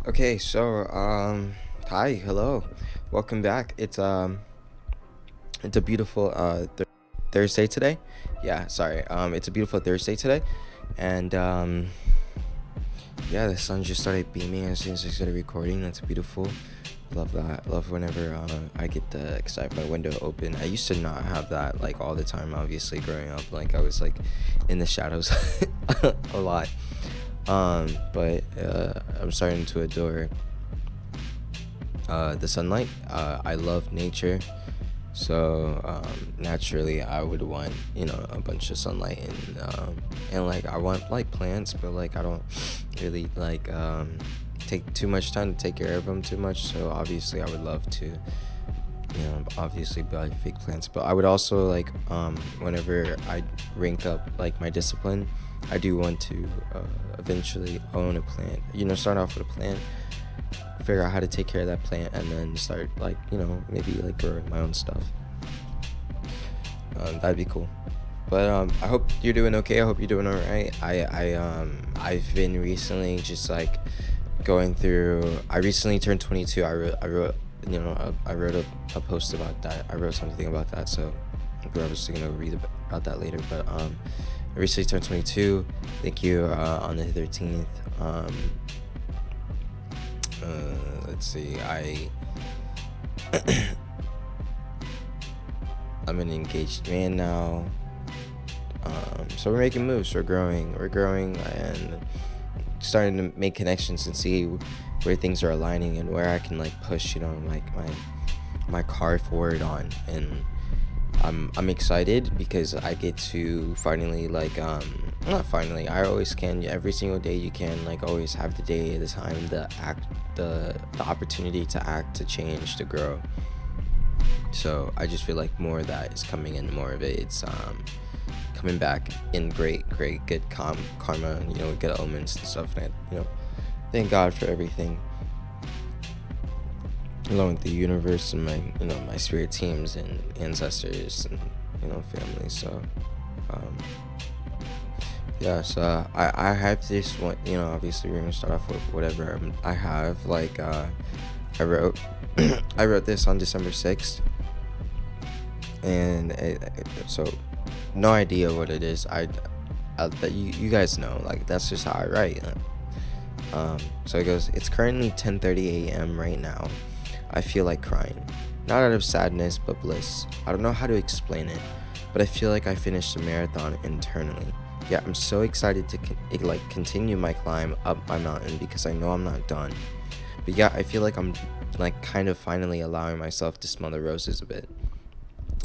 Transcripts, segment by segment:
Okay, so hi, hello, welcome back. It's a beautiful Thursday today. Yeah, sorry. It's a beautiful Thursday today, and yeah, the sun just started beaming as soon as I started recording. That's beautiful. Love that. Love whenever I get the excite my window open. I used to not have that like all the time. Obviously, growing up, like I was like in the shadows a lot. But I'm starting to adore the sunlight. I love nature, so naturally I would want a bunch of sunlight and like I want like plants, but like I don't really like take too much time to take care of them too much. So obviously I would love to obviously buy fake plants, but I would also like whenever I rank up like my discipline, I do want to eventually own a plant. Start off with a plant, figure out how to take care of that plant, and then start like maybe like growing my own stuff. That'd be cool. But I hope you're doing okay. I hope you're doing all right. I've been recently just like going through. I recently turned 22. I wrote a post about that. I wrote something about that. So we're obviously gonna read about that later. But I recently turned 22. Thank you. On the 13th. Let's see. I'm an engaged man now. So we're making moves. We're growing, and starting to make connections and see where things are aligning and where I can like push, like my car forward on. And I'm excited because I get to finally like not finally. I always can. Every single day you can like always have the day, the time, the opportunity to act, to change, to grow. So I just feel like more of that is coming in. More of it's coming back in great, good karma. Good omens and stuff. And thank God for everything, along with the universe and my spirit teams and ancestors and family. So yeah. So I have this one. Obviously we're gonna start off with whatever I have. Like I wrote I wrote this on December 6th, and so no idea what it is. That you guys know, like that's just how I write. So it goes, it's currently 10:30 a.m. right now. I feel like crying, not out of sadness but bliss. I don't know how to explain it, but I feel like I finished the marathon internally. Yeah, I'm so excited to continue my climb up my mountain because I know I'm not done. But yeah, I feel like I'm like kind of finally allowing myself to smell the roses a bit.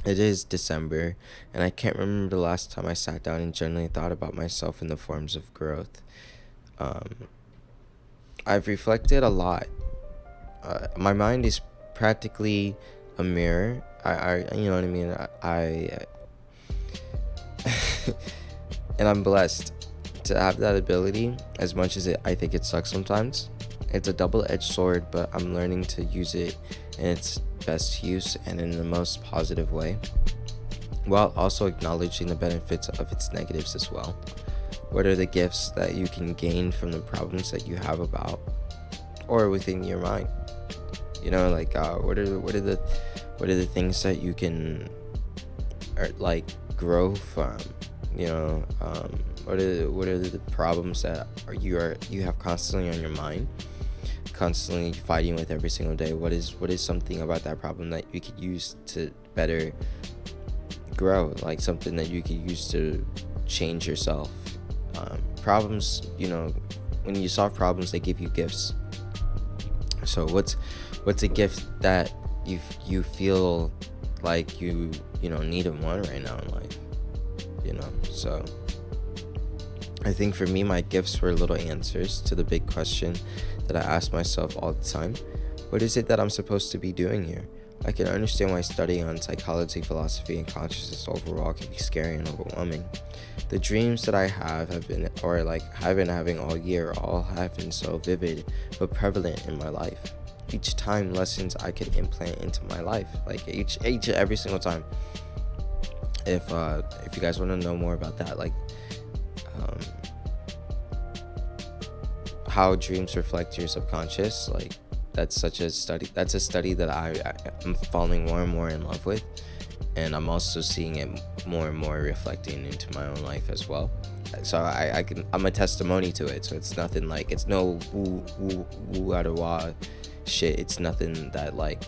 It is December, and I can't remember the last time I sat down and genuinely thought about myself in the forms of growth. Um, I've reflected a lot. My mind is practically a mirror. You know what I mean? And I'm blessed to have that ability, as much as I think it sucks sometimes. It's a double-edged sword, but I'm learning to use it in its best use and in the most positive way, while also acknowledging the benefits of its negatives as well. What are the gifts that you can gain from the problems that you have about or within your mind? Like what are the things that you can like grow from? What are the problems that you have constantly on your mind, constantly fighting with every single day? What is something about that problem that you could use to better grow, like something that you could use to change yourself? Problems, when you solve problems, they give you gifts. So what's a gift that you feel like you need and want right now in life? So I think for me, my gifts were little answers to the big question that I ask myself all the time. What is it that I'm supposed to be doing here? I can understand why studying on psychology, philosophy, and consciousness overall can be scary and overwhelming. The dreams that I have been, or like have been having all year, all have been so vivid but prevalent in my life. Each time, lessons I could implant into my life, like each every single time. If you guys want to know more about that, like how dreams reflect your subconscious, like that's a study that I'm falling more and more in love with, and I'm also seeing it more and more reflecting into my own life as well. So I'm a testimony to it. So it's nothing like, it's no woo out of wah shit. It's nothing that like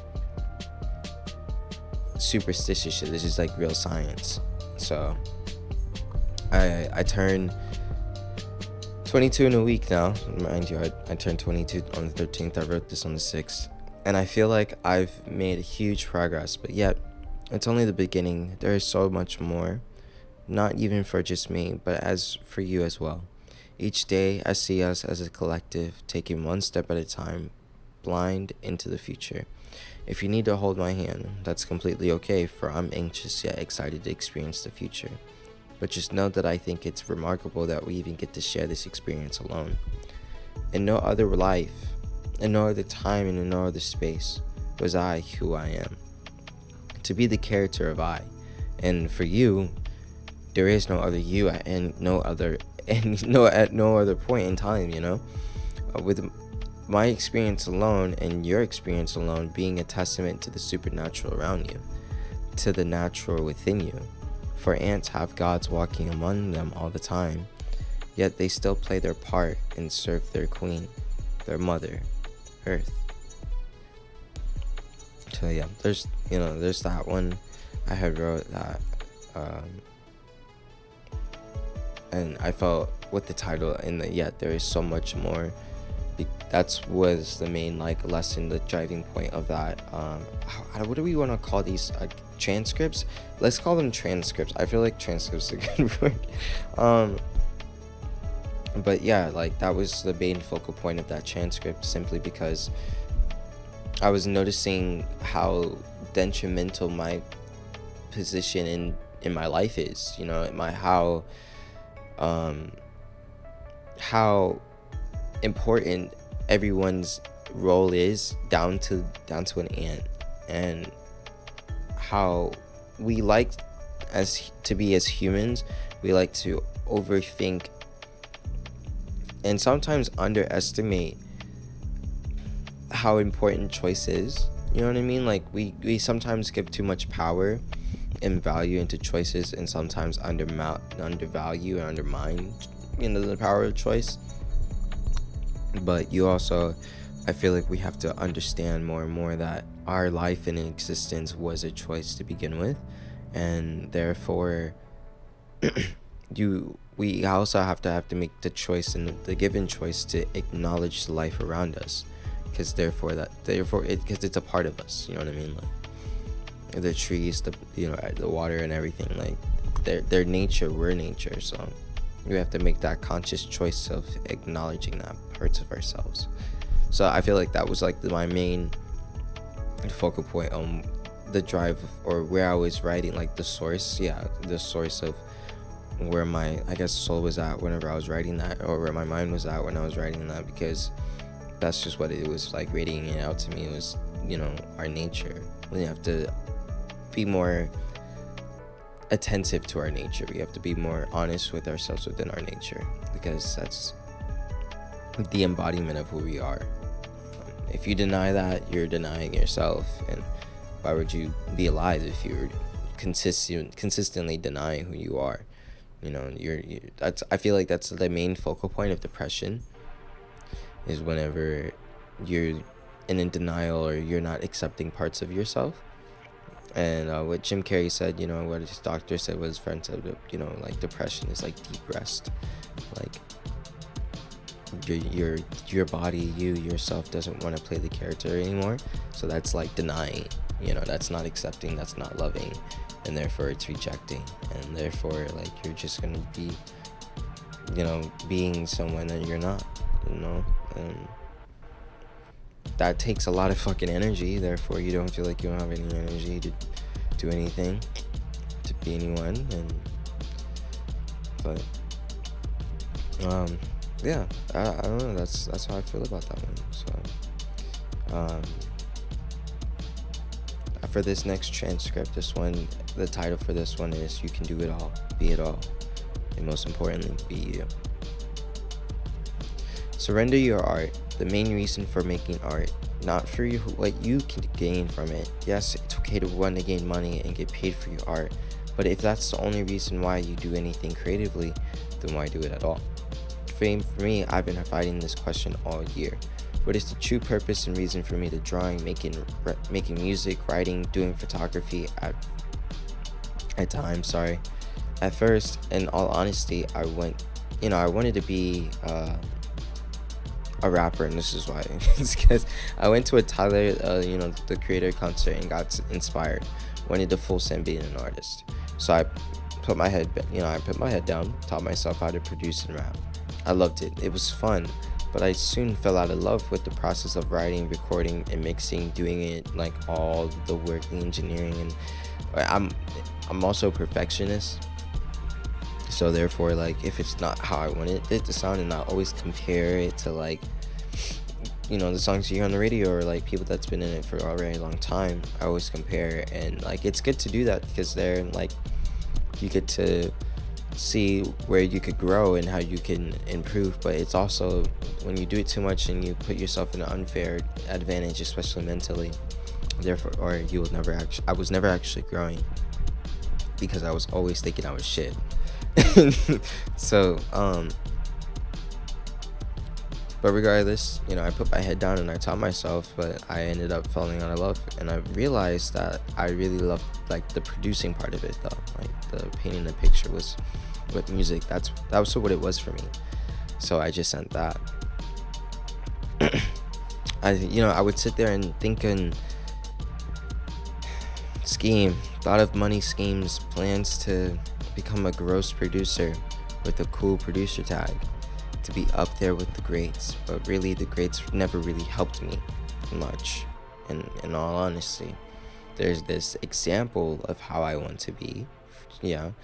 superstitious shit. This is like real science. So I turn 22 in a week now, mind you. I turned 22 on the 13th. I wrote this on the 6th, and I feel like I've made huge progress, but yet it's only the beginning. There is so much more, not even for just me, but as for you as well. Each day I see us as a collective, taking one step at a time, blind into the future. If you need to hold my hand, that's completely okay, for I'm anxious yet excited to experience the future. But just know that I think it's remarkable that we even get to share this experience alone. In no other life, in no other time, and in no other space was I who I am. To be the character of I. And for you, there is no other you at no other point in time, you know? With my experience alone and your experience alone being a testament to the supernatural around you, to the natural within you. For ants have gods walking among them all the time, yet they still play their part and serve their queen, their mother, Earth. So yeah, there's that one. I had wrote that, and I felt with the title and yet there is so much more. That was the main like lesson, the driving point of that. What do we want to call these, transcripts? Let's call them transcripts. I feel like transcripts is a good word. But yeah, like that was the main focal point of that transcript, simply because I was noticing how detrimental my position in my life is, you know, how important everyone's role is, down to an ant, and how we like to be as humans, we like to overthink and sometimes underestimate how important choice is. You know what I mean? Like we sometimes give too much power and value into choices, and sometimes undervalue and undermine, the power of choice. But you also, I feel like we have to understand more and more that our life and existence was a choice to begin with, and therefore we also have to make the choice and the given choice to acknowledge the life around us, because because it's a part of us. You know what I mean? Like the trees, the water and everything, like they're nature, we're nature. So we have to make that conscious choice of acknowledging that parts of ourselves. So I feel like that was like my main focal point on the drive, or where I was writing, like the source of where my, I guess, soul was at whenever I was writing that, or where my mind was at when I was writing that, because that's just what it was like radiating it out to me. It was, our nature. We have to be more attentive to our nature. We have to be more honest with ourselves within our nature, because that's the embodiment of who we are. If you deny that, you're denying yourself. And why would you be alive if you're consistently denying who you are? I feel like that's the main focal point of depression, is whenever you're in denial, or you're not accepting parts of yourself. And what Jim Carrey said, what his doctor said, what his friend said, like depression is like deep rest. Like your body, yourself doesn't want to play the character anymore. So that's like denying, that's not accepting, that's not loving, and therefore it's rejecting, and therefore like you're just gonna be, being someone that you're not, and that takes a lot of fucking energy. Therefore you don't feel like you don't have any energy to do anything, to be anyone. But yeah, I don't know, that's how I feel about that one. So for this next transcript, the title for this one is "You Can Do It All, Be It All, and most importantly, be you." Surrender your art, the main reason for making art, not for you, what you can gain from it. Yes, it's okay to want to gain money and get paid for your art, but if that's the only reason why you do anything creatively, then why do it at all? For me, I've been fighting this question all year. What is the true purpose and reason for me to drawing, making music, writing, doing photography at times? Sorry. At first, in all honesty, I wanted to be a rapper, and this is why. It's because I went to a Tyler, the Creator concert and got inspired. Wanted to full send being an artist. So I put my head down, taught myself how to produce and rap. I loved it. It was fun, but I soon fell out of love with the process of writing, recording, and mixing, doing it like all the work, the engineering, and I'm also a perfectionist. So therefore, like, if it's not how I want it to sound, and I always compare it to, like, the songs you hear on the radio, or like people that's been in it for a very long time, I always compare. And like, it's good to do that because they're like, you get to see where you could grow and how you can improve. But it's also, when you do it too much and you put yourself in an unfair advantage, especially mentally, therefore, or you will never actually, I was never actually growing because I was always thinking I was shit. So but regardless, I put my head down and I taught myself, but I ended up falling out of love, and I realized that I really loved like the producing part of it, though. Like the painting the picture was with music. That was what it was for me. So I just sent that. I would sit there and think and scheme, thought of money schemes, plans to become a gross producer with a cool producer tag, to be up there with the greats. But really, the greats never really helped me much. In all honesty, there's this example of how I want to be, and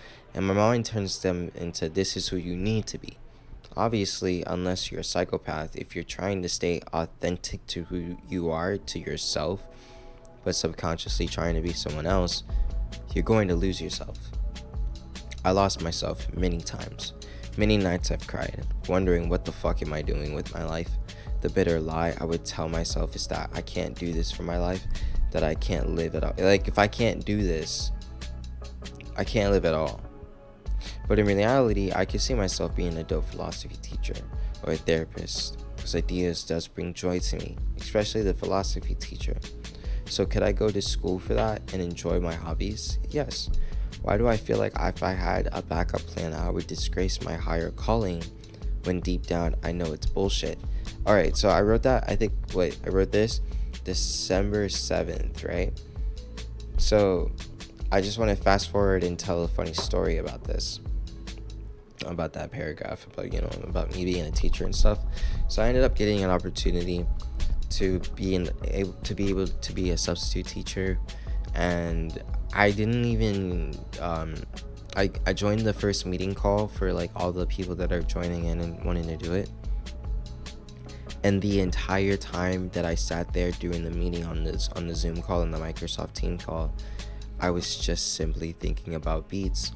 my mind turns them into, this is who you need to be. Obviously, unless you're a psychopath, if you're trying to stay authentic to who you are, to yourself, but subconsciously trying to be someone else, you're going to lose yourself. I lost myself many times. Many nights I've cried, wondering what the fuck am I doing with my life. The bitter lie I would tell myself is that I can't do this for my life, that I can't live at all. Like, if I can't do this, I can't live at all. But in reality, I could see myself being a dope philosophy teacher or a therapist, because ideas does bring joy to me, especially the philosophy teacher. So could I go to school for that and enjoy my hobbies? Yes. Why do I feel like if I had a backup plan, I would disgrace my higher calling, when deep down I know it's bullshit? Alright, so I wrote that, I wrote this December 7th, right? So I just want to fast forward and tell a funny story about this, about that paragraph, about me being a teacher and stuff. So I ended up getting an opportunity to be able to be a substitute teacher, and I didn't even I joined the first meeting call for like all the people that are joining in and wanting to do it, and the entire time that I sat there during the meeting on the Zoom call and the Microsoft Team call, I was just simply thinking about beats.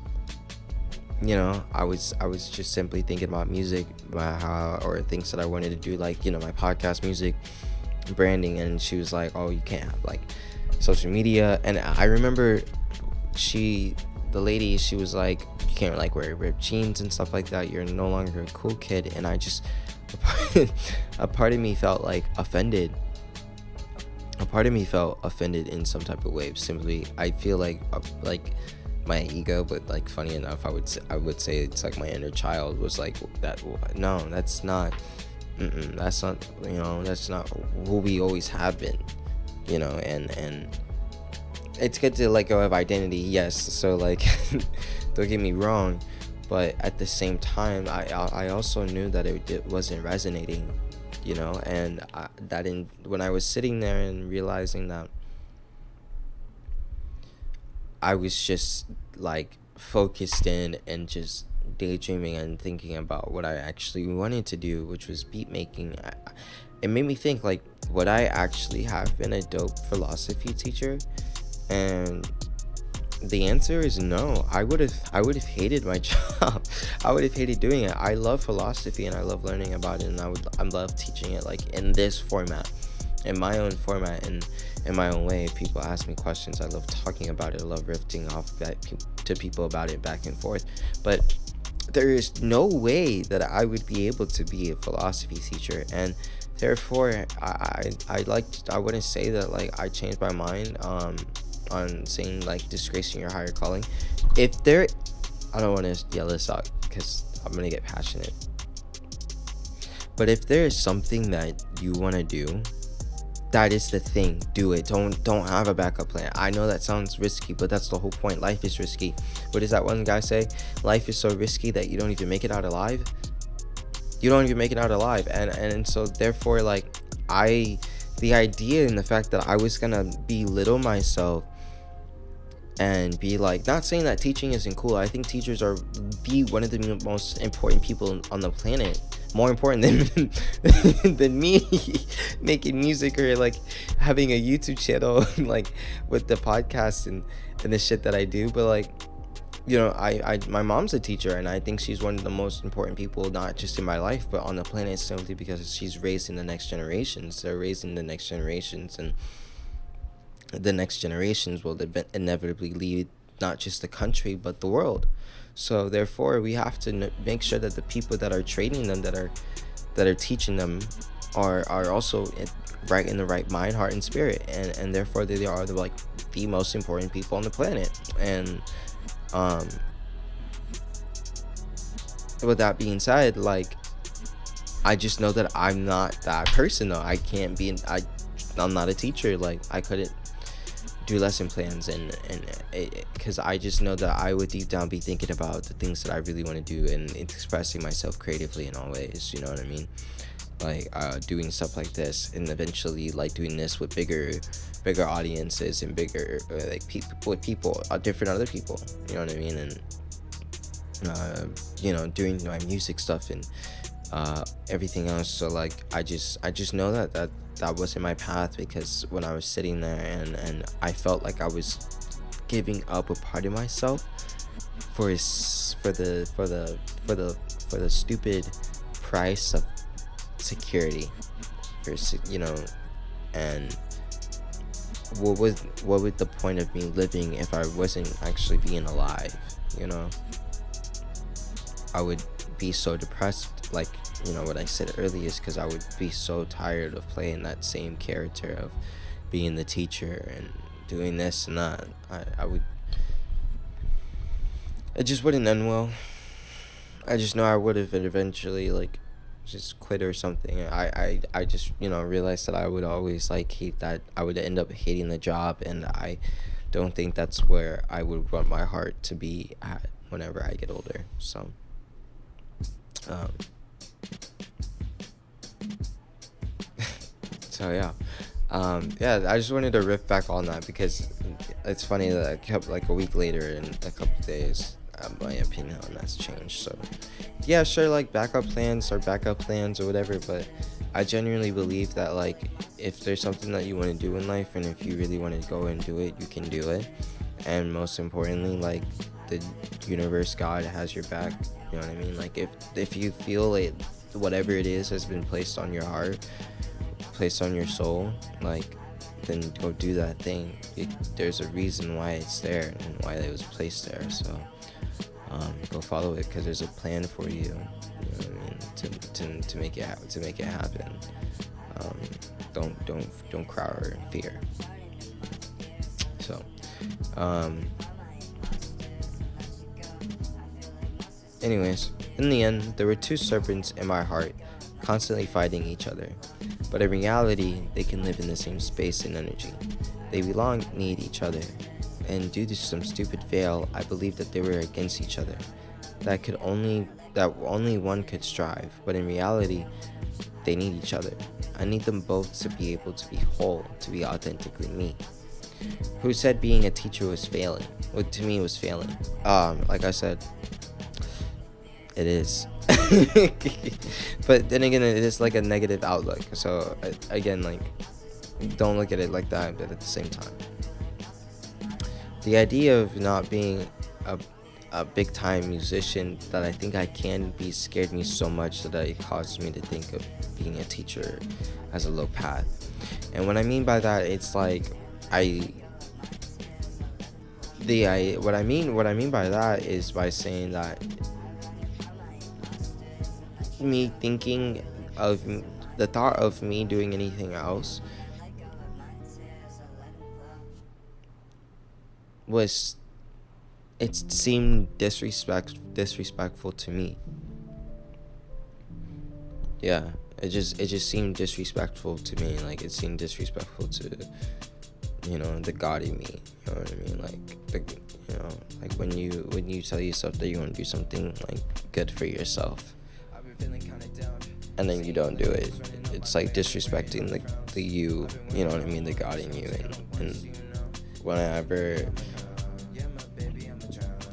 I was just simply thinking about music, or things that I wanted to do, like my podcast, music, branding. And she was like, oh, you can't have like social media. And I remember the lady, she was like, you can't like wear ripped jeans and stuff like that, you're no longer a cool kid. And I just a part of me felt like offended. A part of me felt offended in some type of way. Simply, I feel like my ego, but like funny enough, I would say it's like my inner child was like, that no, that's not that's not who we always have been, and it's good to let go of identity, yes. So like don't get me wrong, but at the same time, I also knew that it wasn't resonating, and when I was sitting there and realizing that I was just like focused in and just daydreaming and thinking about what I actually wanted to do, which was beat making, it made me think, like, would I actually have been a dope philosophy teacher? And The answer is no. I would have hated my job. I would have hated doing it. I love philosophy and I love learning about it, and I love teaching it like in this format, in my own format, and in my own way. If people ask me questions, I love talking about it. I love riffing off to people about it back and forth. But there is no way that I would be able to be a philosophy teacher, and therefore I wouldn't say that like I changed my mind on saying like disgracing your higher calling. If there, I don't want to yell this out because I'm gonna get passionate, but if there is something that you want to do, that is the thing. Do it. Don't have a backup plan. I know that sounds risky, but that's the whole point. Life is risky. What does that one guy say? Life is so risky that you don't even make it out alive. You don't even make it out alive. And so therefore, like, the idea and the fact that I was gonna belittle myself and be like, not saying that teaching isn't cool. I think teachers are one of the most important people on the planet, more important than me making music or like having a YouTube channel like with the podcast and the shit that I do. But like, you know, I my mom's a teacher, and I think she's one of the most important people, not just in my life but on the planet, simply because she's raising the next generations. They're raising the next generations, and the next generations will inevitably lead not just the country but the world. So therefore, we have to make sure that the people that are training them, that are teaching them, are also right in the right mind, heart, and spirit, and therefore they are the most important people on the planet. And with that being said, like, I just know that I'm not that person though. I can't be I'm not a teacher. Like, I couldn't do lesson plans, and because I just know that I would deep down be thinking about the things that I really want to do and expressing myself creatively in all ways, you know what I mean? Like, doing stuff like this, and eventually like doing this with bigger audiences and bigger like people different other people, you know what I mean? And you know, doing my music stuff and everything else. So like, I just know that wasn't my path, because when I was sitting there and I felt like I was giving up a part of myself for the stupid price of security, you know. And what would the point of me living if I wasn't actually being alive, you know? I would be so depressed, like, you know, what I said earlier, is because I would be so tired of playing that same character of being the teacher and doing this and that. It just wouldn't end well. I just know I would have eventually like just quit or something. I just, you know, realized that I would always like hate that. I would end up hating the job, and I don't think that's where I would want my heart to be at whenever I get older. So so yeah, I just wanted to riff back on that, because it's funny that I kept like a week later, in a couple days, my opinion on that's changed. So yeah, sure, like backup plans or whatever, but I genuinely believe that like, if there's something that you want to do in life, and if you really want to go and do it, you can do it. And most importantly, like, the universe, God, has your back, you know what I mean? Like, if you feel it, whatever it is has been placed on your heart, placed on your soul, like, then go do that thing. There's a reason why it's there and why it was placed there. So go follow it, because there's a plan for you, you know what I mean, to make it happen. Don't cower in fear. So anyways, in the end, there were two serpents in my heart, constantly fighting each other. But in reality, they can live in the same space and energy. They belong, need each other. And due to some stupid veil, I believed that they were against each other. That only one could strive. But in reality, they need each other. I need them both to be able to be whole, to be authentically me. Who said being a teacher was failing? What to me was failing. Like I said, it is. But then again, it is like a negative outlook. So again, like, don't look at it like that, but at the same time, the idea of not being a, a big time musician that I think I can be scared me so much that it causes me to think of being a teacher as a low path. And what I mean by that, it's like I what I mean by that is by saying that me thinking of the thought of me doing anything else was, it seemed disrespectful to me. Yeah, it just seemed disrespectful to me. Like, it seemed disrespectful to, the God in me. You know what I mean? Like, like when you tell yourself that you want to do something like good for yourself, and then you don't do it. It's like disrespecting the you know what I mean, the God in you. And whenever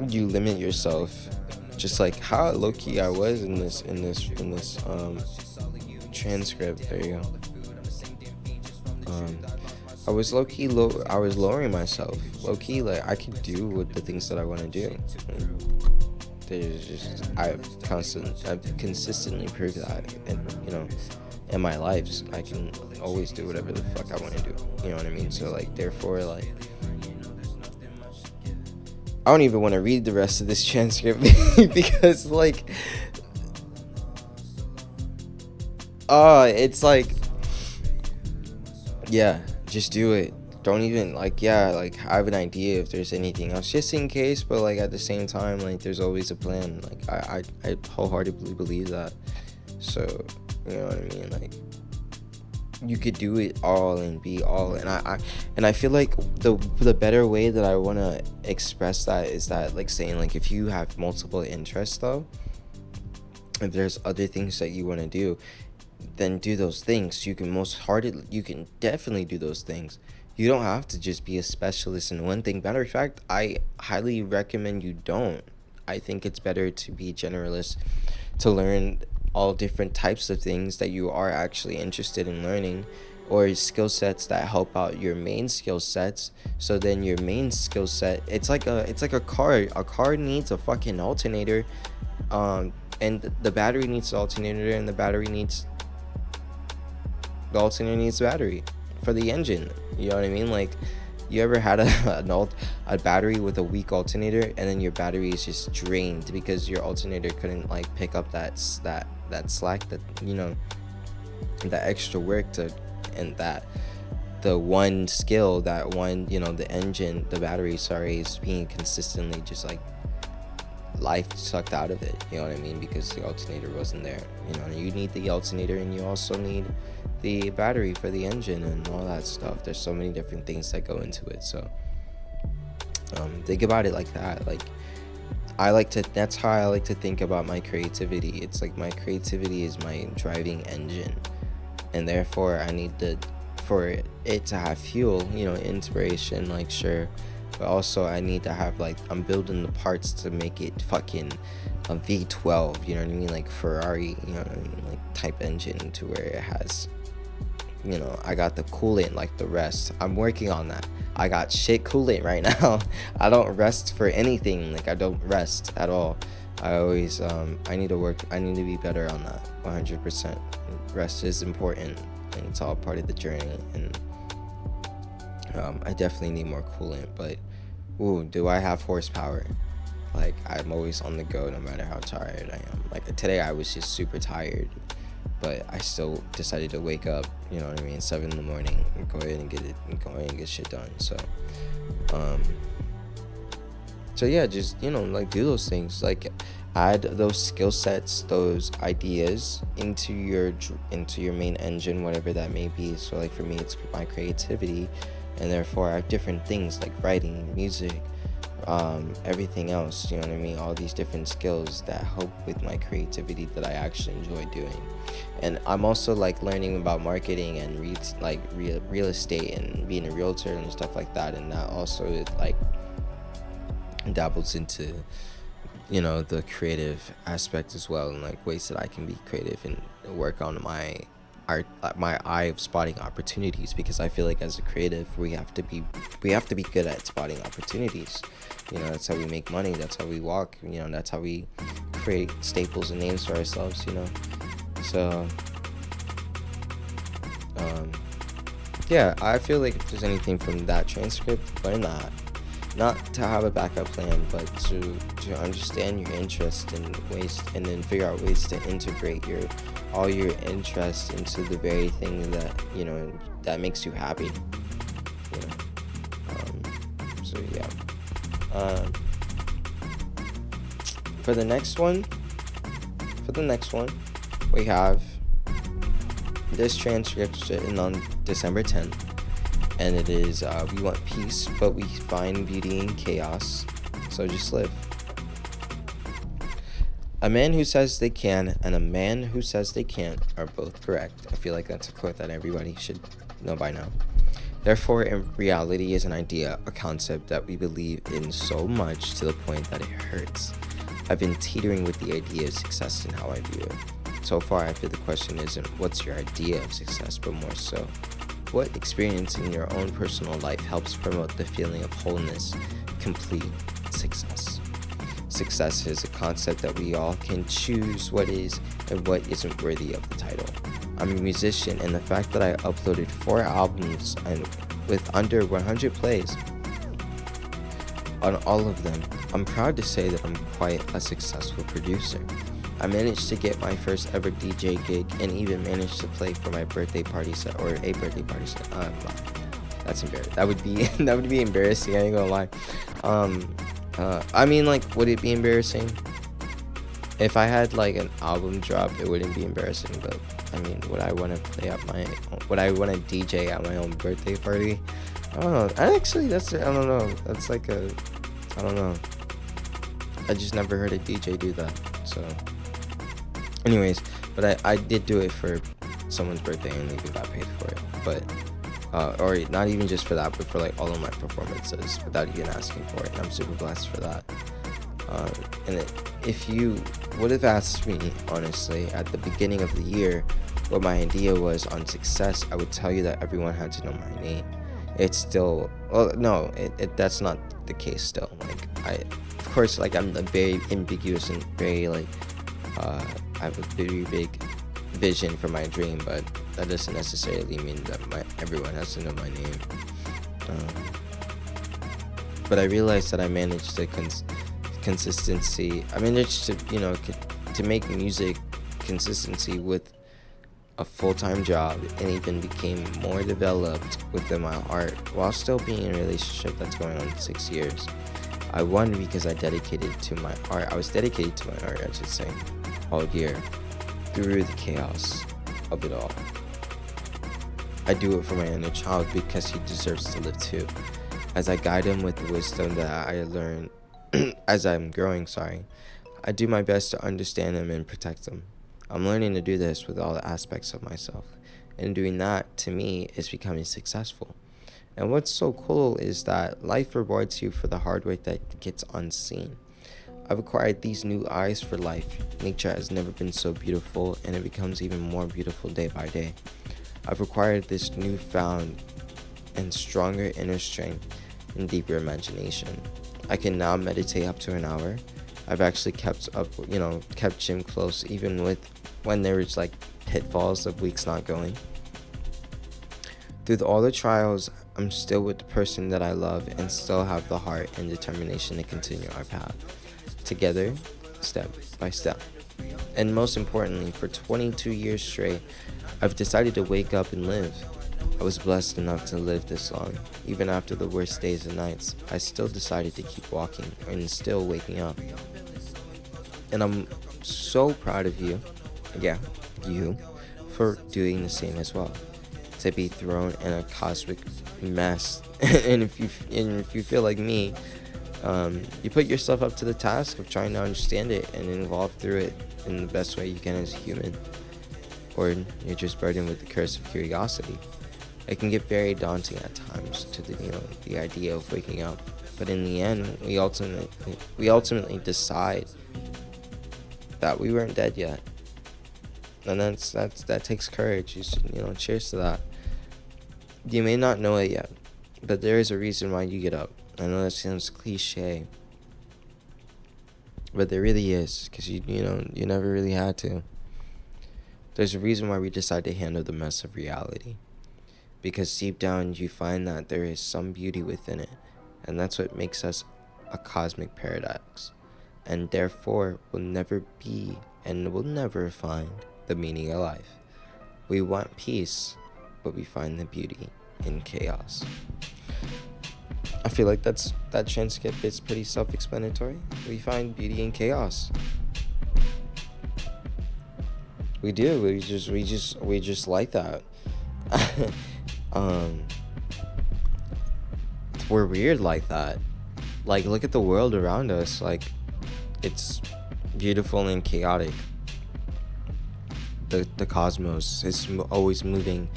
you limit yourself, just like how low-key I was in this transcript. There you go. I was low-key I was lowering myself low-key. Like, I could do with the things that I want to do. There's just I've consistently proved that, and in my life I can always do whatever the fuck I want to do. You know what I mean? So like, therefore, like, I don't even want to read the rest of this transcript because like, it's like, yeah, just do it. Don't even like, yeah, like, I have an idea if there's anything else just in case, but like at the same time, like, there's always a plan. Like, I wholeheartedly believe that. So, you know what I mean? Like, you could do it all and be all, and I feel like the better way that I want to express that is that, like, saying, like, if you have multiple interests though, if there's other things that you want to do, then do those things. You can definitely do those things. You don't have to just be a specialist in one thing. Matter of fact, I highly recommend you don't. I think it's better to be generalist, to learn all different types of things that you are actually interested in learning, or skill sets that help out your main skill sets. So then your main skill set, it's like a car. A car needs a fucking alternator, and the battery needs the alternator, and the alternator needs battery for the engine. You know what I mean? Like, you ever had a battery with a weak alternator, and then your battery is just drained because your alternator couldn't like pick up that slack, that that extra work to, and that the one skill, that one, the engine, the battery, sorry, is being consistently just like life sucked out of it. You know what I mean? Because the alternator wasn't there. You need the alternator, and you also need the battery for the engine and all that stuff. There's so many different things that go into it. So think about it like that. Like, that's how I like to think about my creativity. It's like, my creativity is my driving engine, and therefore I need for it to have fuel, inspiration, like, sure, but also I need to have, like, I'm building the parts to make it fucking a V12, you know what I mean, like Ferrari, you know what I mean, like, type engine, to where it has, I got the coolant like the rest. I'm working on that. I got shit coolant right now. I don't rest for anything. Like, I don't rest at all. I always I need to be better on that 100%. Rest is important, and it's all part of the journey, and I definitely need more coolant. But do I have horsepower? Like, I'm always on the go no matter how tired I am. Like, today I was just super tired, but I still decided to wake up, you know what I mean, 7 in the morning, and go ahead and get shit done. So yeah, just, like, do those things, like, add those skill sets, those ideas into your main engine, whatever that may be. So, like, for me, it's my creativity, and therefore I have different things like writing, music, everything else, you know what I mean, all these different skills that help with my creativity that I actually enjoy doing. And I'm also, like, learning about marketing and real estate and being a realtor and stuff like that, and that also, like, dabbles into, the creative aspect as well, and, like, ways that I can be creative and work on my my eye of spotting opportunities, because I feel like as a creative we have to be good at spotting opportunities. You know, that's how we make money, that's how we walk, you know, that's how we create staples and names for ourselves, you know. So yeah, I feel like if there's anything from that transcript, learn that. Not to have a backup plan, but to understand your interest and ways, and then figure out ways to integrate all your interests into the very thing that, you know, that makes you happy. You know. So yeah. For the next one, we have this transcript written on December 10th, and it is, we want peace, but we find beauty in chaos, so just live. A man who says they can and a man who says they can't are both correct. I feel like that's a quote that everybody should know by now. Therefore, in reality is an idea, a concept that we believe in so much to the point that it hurts. I've been teetering with the idea of success and how I view it. So far, I feel the question isn't what's your idea of success, but more so, what experience in your own personal life helps promote the feeling of wholeness, complete success. Success is a concept that we all can choose what is and what isn't worthy of the title. I'm a musician, and the fact that I uploaded 4 albums and with under 100 plays on all of them, I'm proud to say that I'm quite a successful producer. I managed to get my first ever DJ gig and even managed to play for my birthday party set, or a birthday party set. That's embarrassing. That would be embarrassing. I ain't gonna lie. I mean, like, would it be embarrassing? If I had like an album drop, it wouldn't be embarrassing. But I mean, would I want to would I want to DJ at my own birthday party? I don't know. I don't know. That's like I don't know. I just never heard a DJ do that. So, anyways, but I did do it for someone's birthday and even got paid for it. But or not even just for that, but for like all of my performances without even asking for it. And I'm super blessed for that. If you would have asked me, honestly, at the beginning of the year, what my idea was on success, I would tell you that everyone had to know my name. It's still, well, no, that's not the case still. Like, of course, like, I'm very ambiguous and very, like, I have a very big vision for my dream, but that doesn't necessarily mean that everyone has to know my name. But I realized that I managed to consistency. I managed to, you know, to make music consistency with a full-time job, and even became more developed within my art while still being in a relationship that's going on 6 years. I won because I was dedicated to my art, I should say, all year, through the chaos of it all. I do it for my inner child because he deserves to live too. As I guide him with the wisdom that I learn as I'm growing, I do my best to understand him and protect him. I'm learning to do this with all the aspects of myself, and doing that, to me, is becoming successful. And what's so cool is that life rewards you for the hard work that gets unseen. I've acquired these new eyes for life. Nature has never been so beautiful, and it becomes even more beautiful day by day. I've acquired this newfound and stronger inner strength and deeper imagination. I can now meditate up to an hour. I've actually kept gym close, even when there was like pitfalls of weeks not going. Through all the trials, I'm still with the person that I love and still have the heart and determination to continue our path together, step by step. And most importantly, for 22 years straight, I've decided to wake up and live. I was blessed enough to live this long. Even after the worst days and nights, I still decided to keep walking and still waking up. And I'm so proud of you, for doing the same as well. To be thrown in a cosmic mess, and if you feel like me, you put yourself up to the task of trying to understand it and evolve through it in the best way you can as a human. Or you're just burdened with the curse of curiosity. It can get very daunting at times to the idea of waking up, but in the end, we ultimately decide that we weren't dead yet. And that takes courage. Cheers to that. You may not know it yet, but there is a reason why you get up. I know that sounds cliche, but there really is, because you never really had to. There's a reason why we decide to handle the mess of reality, because deep down you find that there is some beauty within it, and that's what makes us a cosmic paradox, and therefore will never be and will never find the meaning of life. We want peace, but we find the beauty in chaos. I feel like that transcript is pretty self-explanatory. We find beauty in chaos. We do. We just like that. We're weird like that. Like, look at the world around us. Like, it's beautiful and chaotic. The cosmos is always moving,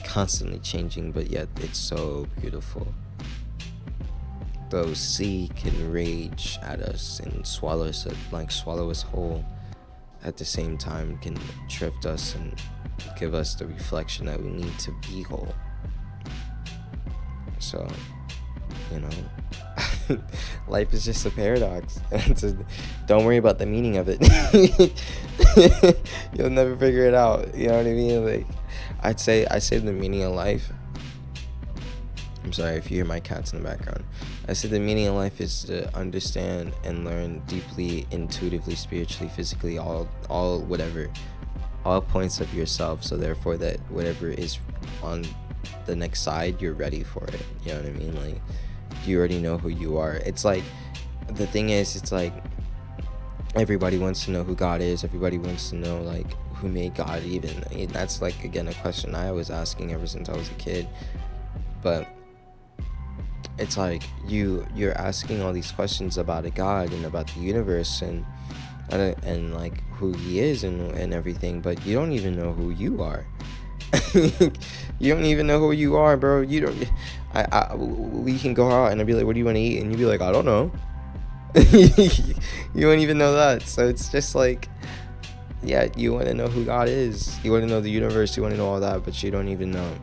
constantly changing, but yet it's so beautiful. The sea can rage at us and swallow us whole. At the same time, can drift us and give us the reflection that we need to be whole. So, life is just a paradox. Don't worry about the meaning of it. You'll never figure it out. You know what I mean? Like, I say the meaning of life. I'm sorry if you hear my cats in the background. I said the meaning of life is to understand and learn deeply, intuitively, spiritually, physically, all points of yourself. So therefore, that whatever is on the next side, you're ready for it. You know what I mean? Like, you already know who you are. It's like, the thing is, it's like, everybody wants to know who God is. Everybody wants to know, like, who made God even. That's, like, again, a question I was asking ever since I was a kid. But it's like you're asking all these questions about a God and about the universe and like who he is and everything, but you don't even know who you are. You don't even know who you are, bro. You don't. We can go out and I'd be like, what do you want to eat? And you'd be like, I don't know. You won't even know that. So it's just like, yeah, you want to know who God is. You want to know the universe. You want to know all that, but you don't even know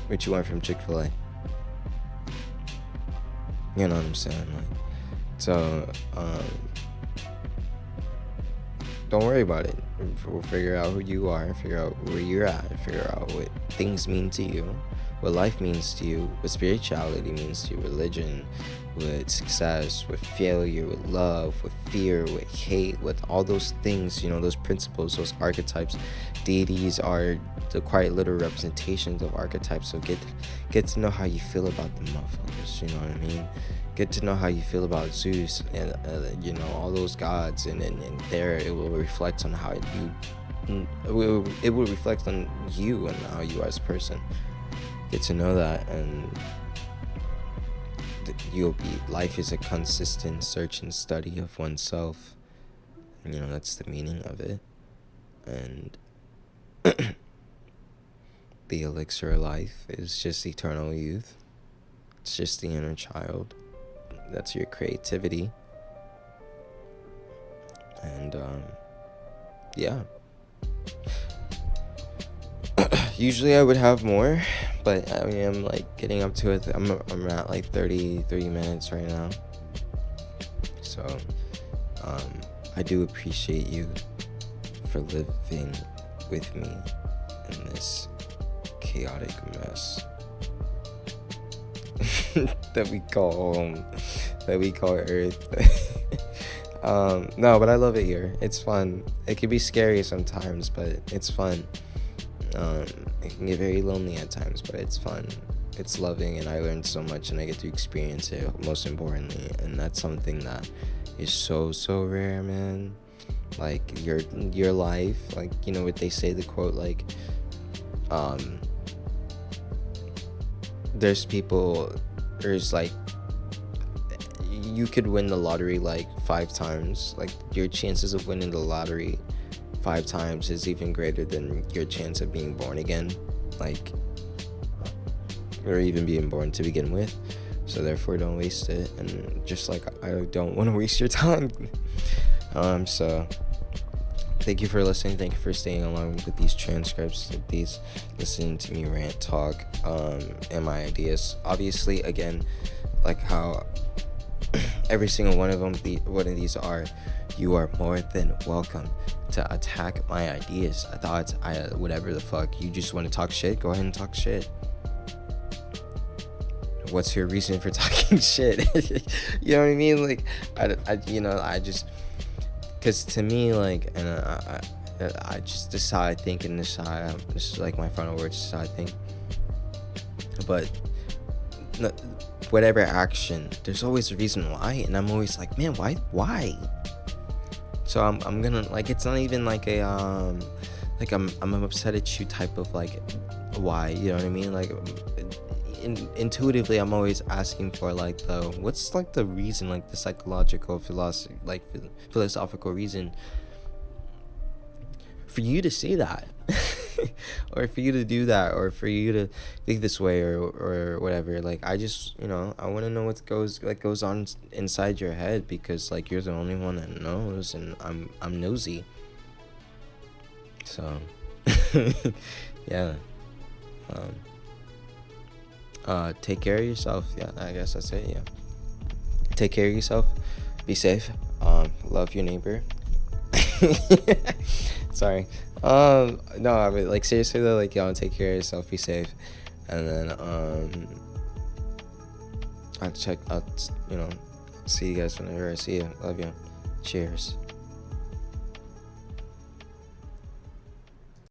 what you want from Chick-fil-A. You know what I'm saying? Like, so, don't worry about it. We'll figure out who you are, figure out where you're at, figure out what things mean to you, what life means to you, what spirituality means to you, religion, with success, with failure, with love, with fear, with hate, with all those things, those principles, those archetypes. Deities are the quite literal representations of archetypes. So get to know how you feel about the motherfuckers, you know what I mean? Get to know how you feel about Zeus and all those gods, and there it will reflect on how it will reflect on you and how you are as a person. Get to know that, and life is a consistent search and study of oneself. That's the meaning of it. And the elixir of life is just eternal youth. It's just the inner child. That's your creativity. And yeah. Usually I would have more, but I mean, I'm like getting up to it. I'm at like 33 minutes right now. So I do appreciate you for living with me in this chaotic mess that we call home, that we call Earth. No, but I love it here. It's fun. It can be scary sometimes, but it's fun. It can get very lonely at times, but it's fun. It's loving, and I learned so much, and I get to experience it, most importantly. And that's something that is so rare, man. Like your life, like, what they say, the quote, like, there's like, you could win the lottery like 5 times. Like, your chances of winning the lottery 5 times is even greater than your chance of being born again, like, or even being born to begin with. So therefore, don't waste it. And just like I don't want to waste your time. So thank you for listening. Thank you for staying along with these transcripts, with these, listening to me rant, talk, and my ideas. Obviously, again, like how every single one of them, one of these are, you are more than welcome to attack my ideas, thoughts, whatever the fuck. You just want to talk shit? Go ahead and talk shit. What's your reason for talking shit? You know what I mean? Like, I just, because to me, like, and I just decide, think, and decide. This is like my final words, decide, think. But whatever action, there's always a reason why, and I'm always like, man, why? So I'm gonna, like, it's not even like a like I'm upset at you type of like why, you know what I mean? Like, intuitively, I'm always asking for like what's like the reason, like the psychological philosophical reason for you to say that, or for you to do that, or for you to think this way, or whatever. Like, I just, I want to know what goes on inside your head, because like you're the only one that knows, and I'm nosy. So yeah. Take care of yourself. Yeah, I guess that's it. Yeah, take care of yourself, be safe, love your neighbor. Sorry. No, I mean, like, seriously though, like, y'all take care of yourself, be safe, and then I'll see you guys whenever I see you. Love you. Cheers.